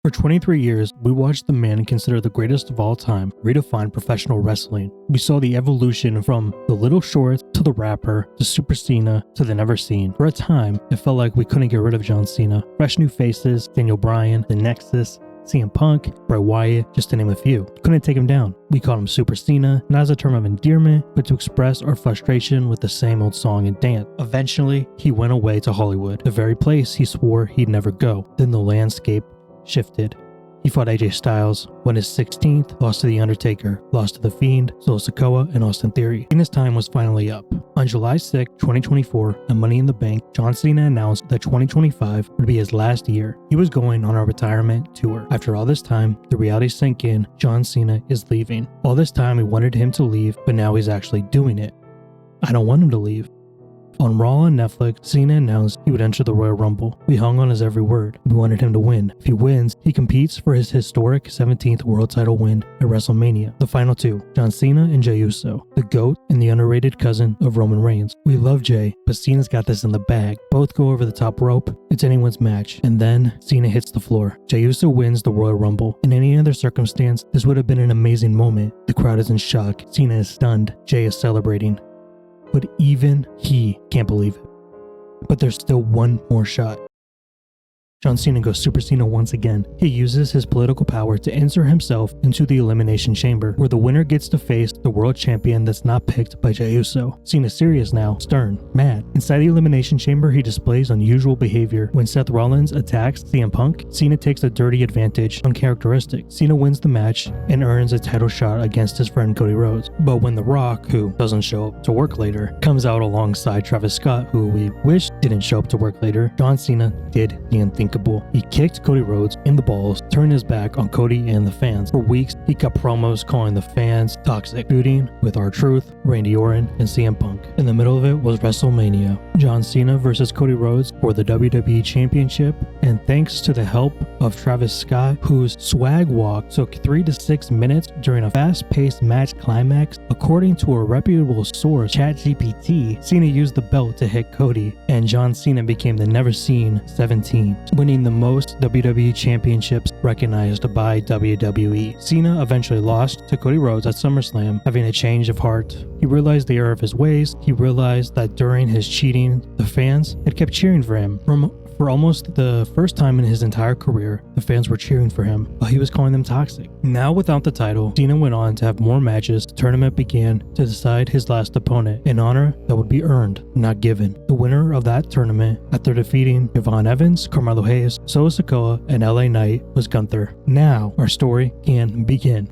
For 23 years, we watched the man considered the greatest of all time redefine professional wrestling. We saw the evolution from the little shorts to the rapper to Super Cena to the never seen. For a time, it felt like we couldn't get rid of John Cena. Fresh new faces, Daniel Bryan, The Nexus, CM Punk, Bray Wyatt, just to name a few. Couldn't take him down. We called him Super Cena, not as a term of endearment, but to express our frustration with the same old song and dance. Eventually, he went away to Hollywood, the very place he swore he'd never go. Then the landscape shifted. He fought AJ Styles, won his 16th, lost to The Undertaker, lost to The Fiend, Solo Sikoa, and Austin Theory. And his time was finally up. On July 6, 2024, at Money in the Bank, John Cena announced that 2025 would be his last year. He was going on a retirement tour. After all this time, the reality sank in. John Cena is leaving. All this time we wanted him to leave, but now he's actually doing it. I don't want him to leave. On Raw on Netflix, Cena announced he would enter the Royal Rumble. We hung on his every word. We wanted him to win. If he wins, he competes for his historic 17th world title win at WrestleMania. The final two, John Cena and Jey Uso, the GOAT and the underrated cousin of Roman Reigns. We love Jey, but Cena's got this in the bag. Both go over the top rope. It's anyone's match. And then Cena hits the floor. Jey Uso wins the Royal Rumble. In any other circumstance, this would have been an amazing moment. The crowd is in shock. Cena is stunned. Jey is celebrating. But even he can't believe it. But there's still one more shot. John Cena goes Super Cena once again. He uses his political power to insert himself into the Elimination Chamber, where the winner gets to face the world champion that's not picked by Jey Uso. Cena's serious now, stern, mad. Inside the Elimination Chamber, he displays unusual behavior. When Seth Rollins attacks CM Punk, Cena takes a dirty advantage, uncharacteristic. Cena wins the match and earns a title shot against his friend Cody Rhodes. But when The Rock, who doesn't show up to work later, comes out alongside Travis Scott, who we wish didn't show up to work later, John Cena did the unthinkable. He kicked Cody Rhodes in the balls, turned his back on Cody and the fans. For weeks, he cut promos calling the fans toxic, feuding with R-Truth, Randy Orton, and CM Punk. In the middle of it was WrestleMania. John Cena versus Cody Rhodes for the WWE Championship, and thanks to the help of Travis Scott, whose swag walk took 3 to 6 minutes during a fast-paced match climax, according to a reputable source, ChatGPT, Cena used the belt to hit Cody, and John Cena became the never-seen 17. Winning the most WWE championships recognized by WWE. Cena eventually lost to Cody Rhodes at SummerSlam, having a change of heart. He realized the error of his ways. He realized that during his cheating, the fans had kept cheering for him. For almost the first time in his entire career, the fans were cheering for him, while he was calling them toxic. Now without the title, Cena went on to have more matches. The tournament began to decide his last opponent, an honor that would be earned, not given. The winner of that tournament, after defeating Yvonne Evans, Carmelo Hayes, Solo Sikoa, and LA Knight, was Gunther. Now our story can begin.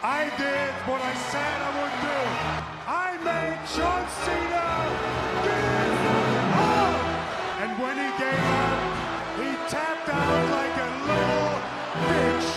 I did what I said I would do. I made John Cena give up. And when he gave up, he tapped out like a little bitch.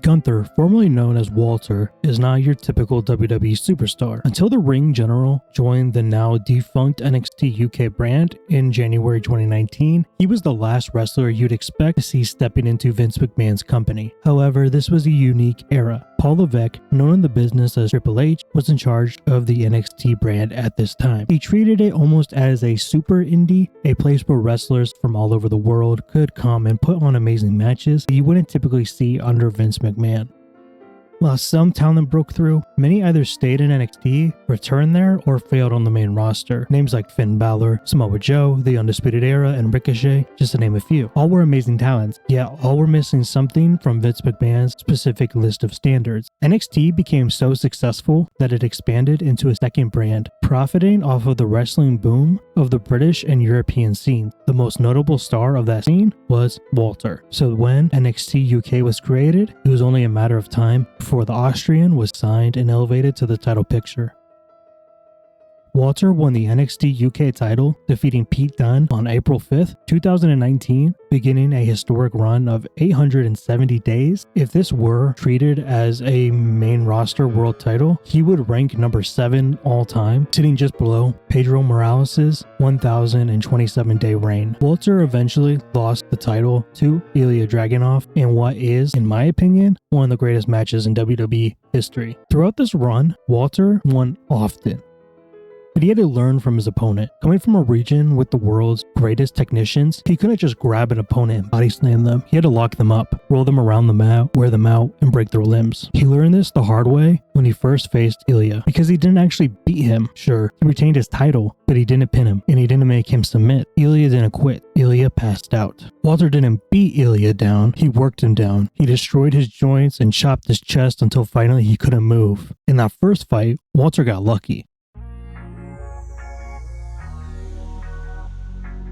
Gunther, formerly known as Walter, is not your typical WWE superstar. Until the Ring General joined the now defunct NXT UK brand in January 2019, he was the last wrestler you'd expect to see stepping into Vince McMahon's company. However, this was a unique era. Paul Levesque, known in the business as Triple H, was in charge of the NXT brand at this time. He treated it almost as a super indie, a place where wrestlers from all over the world could come and put on amazing matches that you wouldn't typically see under Vince McMahon. While some talent broke through, many either stayed in NXT, returned there, or failed on the main roster. Names like Finn Balor, Samoa Joe, The Undisputed Era, and Ricochet, just to name a few. All were amazing talents, yet all were missing something from Vince McMahon's specific list of standards. NXT became so successful that it expanded into a second brand, profiting off of the wrestling boom of the British and European scenes. The most notable star of that scene was Walter. So when NXT UK was created, it was only a matter of time before the Austrian was signed and elevated to the title picture. Walter won the NXT UK title, defeating Pete Dunne on April 5th, 2019, beginning a historic run of 870 days. If this were treated as a main roster world title, he would rank number 7 all time, sitting just below Pedro Morales' 1,027-day reign. Walter eventually lost the title to Ilja Dragunov in what is, in my opinion, one of the greatest matches in WWE history. Throughout this run, Walter won often, but he had to learn from his opponent. Coming from a region with the world's greatest technicians, he couldn't just grab an opponent and body slam them. He had to lock them up, roll them around the mat, wear them out, and break their limbs. He learned this the hard way when he first faced Ilja, because he didn't actually beat him. Sure, he retained his title, but he didn't pin him, and he didn't make him submit. Ilja didn't quit. Ilja passed out. Walter didn't beat Ilja down, he worked him down. He destroyed his joints and chopped his chest until finally he couldn't move. In that first fight, Walter got lucky.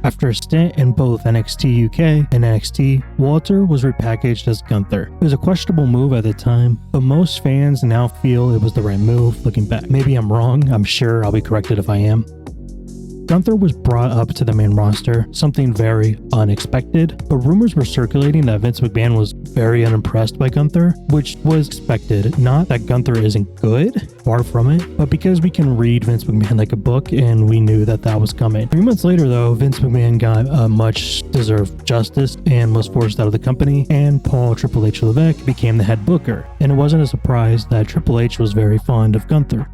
After a stint in both NXT UK and NXT, Walter was repackaged as Gunther. It was a questionable move at the time, but most fans now feel it was the right move looking back. Maybe I'm wrong, I'm sure I'll be corrected if I am. Gunther was brought up to the main roster, something very unexpected, but rumors were circulating that Vince McMahon was very unimpressed by Gunther, which was expected. Not that Gunther isn't good, far from it, but because we can read Vince McMahon like a book, and we knew that that was coming. 3 months later though, Vince McMahon got much deserved justice and was forced out of the company, and Paul Triple H Levesque became the head booker. And it wasn't a surprise that Triple H was very fond of Gunther.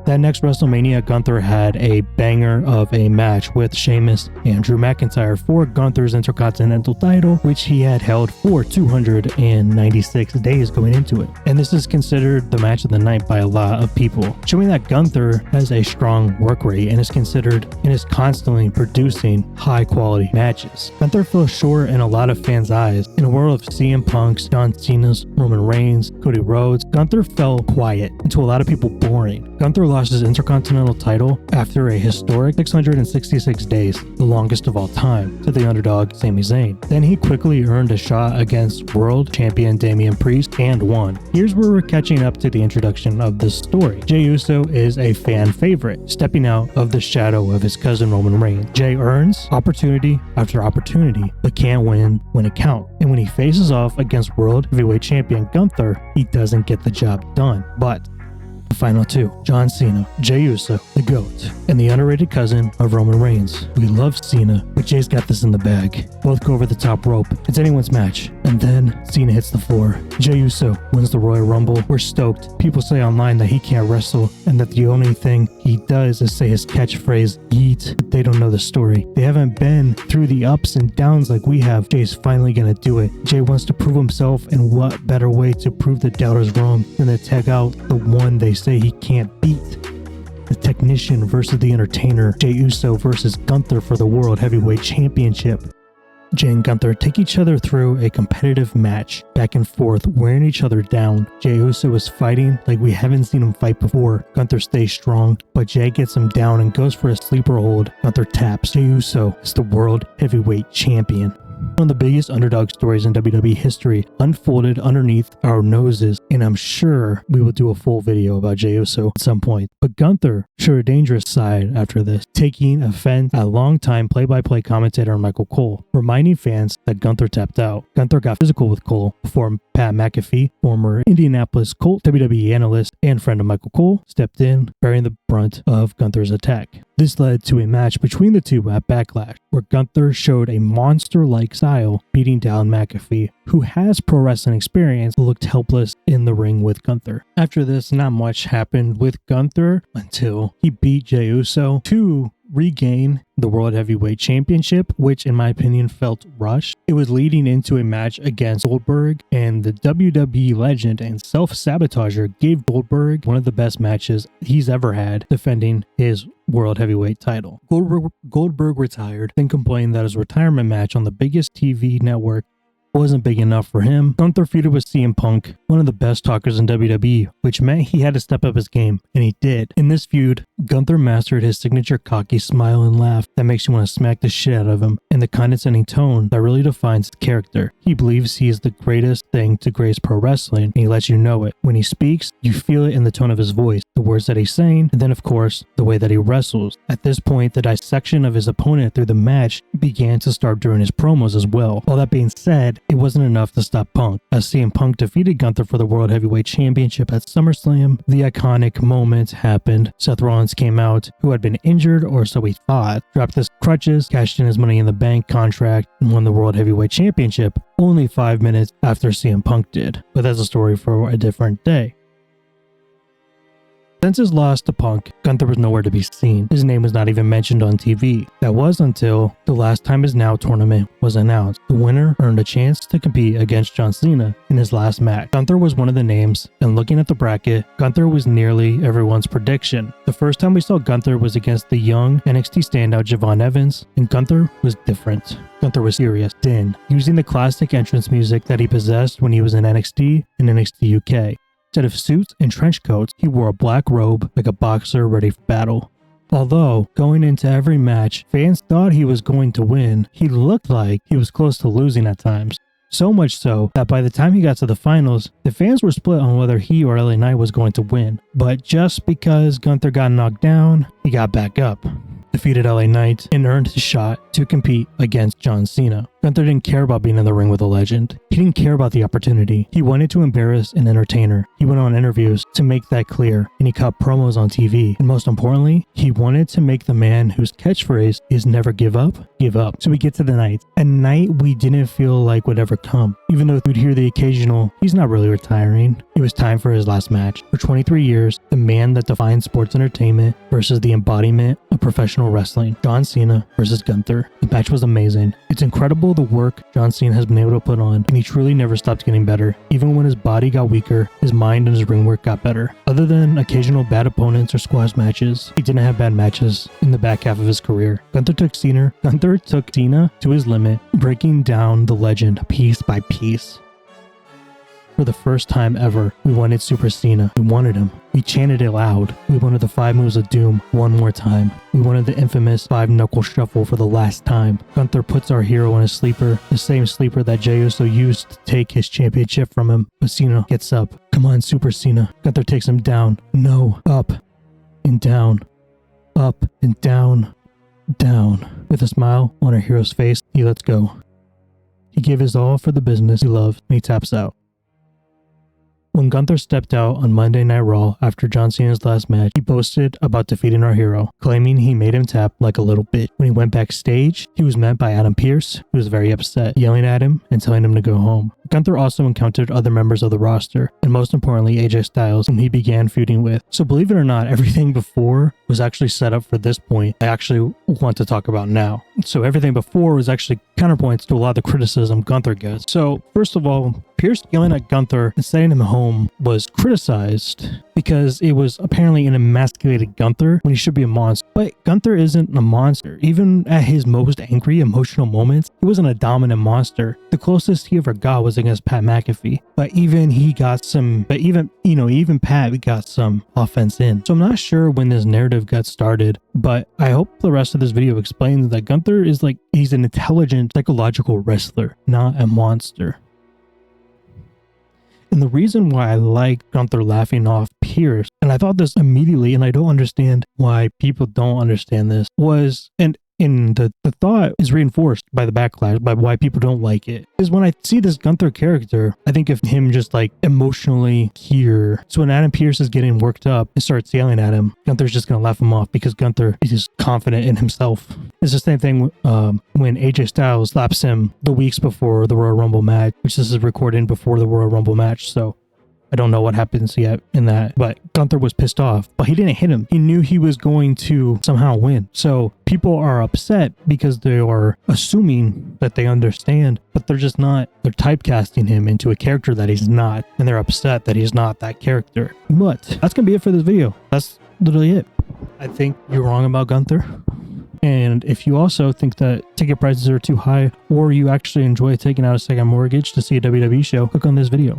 That next WrestleMania, Gunther had a banger of a match with Sheamus and Drew McIntyre for Gunther's Intercontinental title, which he had held for 296 days going into it. And this is considered the match of the night by a lot of people, showing that Gunther has a strong work rate and is constantly producing high quality matches. Gunther fell short in a lot of fans' eyes. In a world of CM Punk's, John Cena's, Roman Reigns, Cody Rhodes, Gunther fell quiet and to a lot of people boring. Gunther lost his Intercontinental title after a historic 666 days, the longest of all time, to the underdog Sami Zayn. Then he quickly earned a shot against world champion Damian Priest and won. Here's where we're catching up to the introduction of this story. Jey Uso is a fan favorite, stepping out of the shadow of his cousin Roman Reigns. Jey earns opportunity after opportunity, but can't win when it counts. And when he faces off against world heavyweight champion Gunther, he doesn't get the job done. But the final two, John Cena, Jey Uso, the GOAT, and the underrated cousin of Roman Reigns. We love Cena, but Jey's got this in the bag. Both go over the top rope. It's anyone's match. And then Cena hits the floor. Jey Uso wins the Royal Rumble. We're stoked. People say online that he can't wrestle and that the only thing he does is say his catchphrase, yeet. But they don't know the story. They haven't been through the ups and downs like we have. Jey's finally gonna do it. Jey wants to prove himself, and what better way to prove the doubters wrong than to tag out the one they say he can't beat. The technician versus the entertainer, Jey Uso versus Gunther for the World Heavyweight Championship. Jey and Gunther take each other through a competitive match, back and forth, wearing each other down. Jey Uso is fighting like we haven't seen him fight before. Gunther stays strong, but Jey gets him down and goes for a sleeper hold. Gunther taps. Jey Uso is the World Heavyweight Champion. One of the biggest underdog stories in WWE history unfolded underneath our noses, and I'm sure we will do a full video about Jey Uso at some point. But Gunther showed a dangerous side after this, taking offense at longtime play-by-play commentator Michael Cole, reminding fans that Gunther tapped out. Gunther got physical with Cole before Pat McAfee, former Indianapolis Colt WWE analyst and friend of Michael Cole, stepped in, bearing the brunt of Gunther's attack. This led to a match between the two at Backlash, where Gunther showed a monster-like style, beating down McAfee, who has pro wrestling experience, but looked helpless in the ring with Gunther. After this, not much happened with Gunther until he beat Jey Uso to regain the World Heavyweight Championship, which in my opinion felt rushed. It was leading into a match against Goldberg, and the WWE legend and self-sabotager gave Goldberg one of the best matches he's ever had, defending his World Heavyweight title. Goldberg retired, then complained that his retirement match on the biggest TV network wasn't big enough for him. Gunther feuded with CM Punk, one of the best talkers in WWE, which meant he had to step up his game, and he did. In this feud, Gunther mastered his signature cocky smile and laugh that makes you want to smack the shit out of him, and the condescending tone that really defines his character. He believes he is the greatest thing to grace pro wrestling, and he lets you know it. When he speaks, you feel it in the tone of his voice, the words that he's saying, and then of course, the way that he wrestles. At this point, the dissection of his opponent through the match began to start during his promos as well. All that being said, it wasn't enough to stop Punk. As CM Punk defeated Gunther for the World Heavyweight Championship at SummerSlam, the iconic moment happened. Seth Rollins came out, who had been injured, or so he thought, dropped his crutches, cashed in his Money in the Bank contract, and won the World Heavyweight Championship only 5 minutes after CM Punk did. But that's a story for a different day. Since his loss to Punk, Gunther was nowhere to be seen. His name was not even mentioned on TV. That was until the Last Time Is Now tournament was announced. The winner earned a chance to compete against John Cena in his last match. Gunther was one of the names, and looking at the bracket, Gunther was nearly everyone's prediction. The first time we saw Gunther was against the young NXT standout Javon Evans, and Gunther was different. Gunther was serious, then, using the classic entrance music that he possessed when he was in NXT and NXT UK. Instead of suits and trench coats, he wore a black robe like a boxer ready for battle. Although, going into every match, fans thought he was going to win, he looked like he was close to losing at times. So much so that by the time he got to the finals, the fans were split on whether he or LA Knight was going to win. But just because Gunther got knocked down, he got back up, defeated LA Knight, and earned his shot to compete against John Cena. Gunther didn't care about being in the ring with a legend. He didn't care about the opportunity. He wanted to embarrass an entertainer. He went on interviews to make that clear, and he cut promos on TV. And most importantly, he wanted to make the man whose catchphrase is never give up, give up. So we get to the night. A night we didn't feel like would ever come. Even though we'd hear the occasional, he's not really retiring. It was time for his last match. For 23 years, the man that defined sports entertainment versus the embodiment of professional wrestling. John Cena versus Gunther. The match was amazing. It's incredible the work John Cena has been able to put on, and he truly never stopped getting better. Even when his body got weaker, his mind and his ring work got better. Other than occasional bad opponents or squash matches, he didn't have bad matches in the back half of his career. Gunther took Cena to his limit, breaking down the legend piece by piece. For the first time ever, we wanted Super Cena. We wanted him. We chanted it loud. We wanted the 5 moves of doom one more time. We wanted the infamous 5-knuckle shuffle for the last time. Gunther puts our hero in a sleeper, the same sleeper that Jey Uso used to take his championship from him. But Cena gets up. Come on, Super Cena. Gunther takes him down. No. Up and down. Up and down. Down. With a smile on our hero's face, he lets go. He gave his all for the business he loved, and he taps out. When Gunther stepped out on Monday Night Raw after John Cena's last match, he boasted about defeating our hero, claiming he made him tap like a little bitch. When he went backstage, he was met by Adam Pearce, who was very upset, yelling at him and telling him to go home. Gunther also encountered other members of the roster, and most importantly AJ Styles, whom he began feuding with. So believe it or not, everything before was actually set up for this point I actually want to talk about now. So everything before was actually counterpoints to a lot of the criticism Gunther gets. So first of all, Pearce yelling at Gunther and sending him home was criticized because it was apparently an emasculated Gunther when he should be a monster. But Gunther isn't a monster. Even at his most angry, emotional moments, he wasn't a dominant monster. The closest he ever got was against Pat McAfee. But even Pat got some offense in. So I'm not sure when this narrative got started, but I hope the rest of this video explains that Gunther is he's an intelligent psychological wrestler, not a monster. And the reason why I like Gunther laughing off Pearce, and I thought this immediately, and I don't understand why people don't understand this, was, and the thought is reinforced by the backlash, by why people don't like it, is when I see this Gunther character, I think of him just emotionally here. So when Adam Pearce is getting worked up and starts yelling at him, Gunther's just going to laugh him off because Gunther is just confident in himself. It's the same thing when AJ Styles slaps him the weeks before the Royal Rumble match, which this is recorded before the Royal Rumble match, so I don't know what happens yet in that, but Gunther was pissed off, but he didn't hit him. He knew he was going to somehow win. So people are upset because they are assuming that they understand, but they're just not. They're typecasting him into a character that he's not, and they're upset that he's not that character. But that's going to be it for this video. That's literally it. I think you're wrong about Gunther. And if you also think that ticket prices are too high, or you actually enjoy taking out a second mortgage to see a WWE show, click on this video.